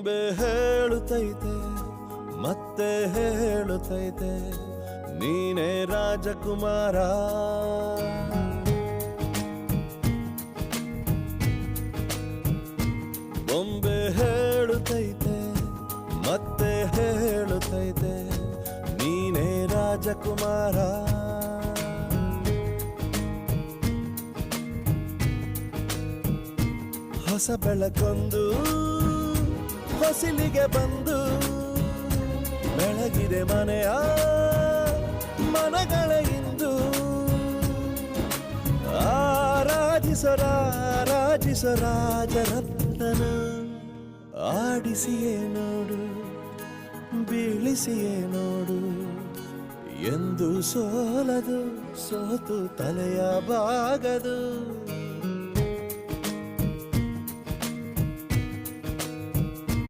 ಬೊಂಬೆ ಹೇಳುತ್ತೈತೆ ಮತ್ತೆ ಹೇಳುತ್ತೈತೆ ನೀನೇ ರಾಜಕುಮಾರ. ಬೊಂಬೆ ಹೇಳುತ್ತೈತೆ ಮತ್ತೆ ಹೇಳುತ್ತೈತೆ ನೀನೇ ರಾಜಕುಮಾರ. ಹೊಸ ಬೆಳಕೊಂದು ಹೊಸಿಲಿಗೆ ಬಂದು ಬೆಳಗಿದೆ ಮನೆಯ ಮನಗಳ ಇಂದು. ಆರಾಧಿಸೋ ರಾಜರತ್ನನ ಆಡಿಸಿಯೇ ನೋಡು ಬೀಳಿಸಿಯೇ ನೋಡು ಎಂದು ಸೋಲದು ಸೋತು ತಲೆಯ ಬಾಗದು.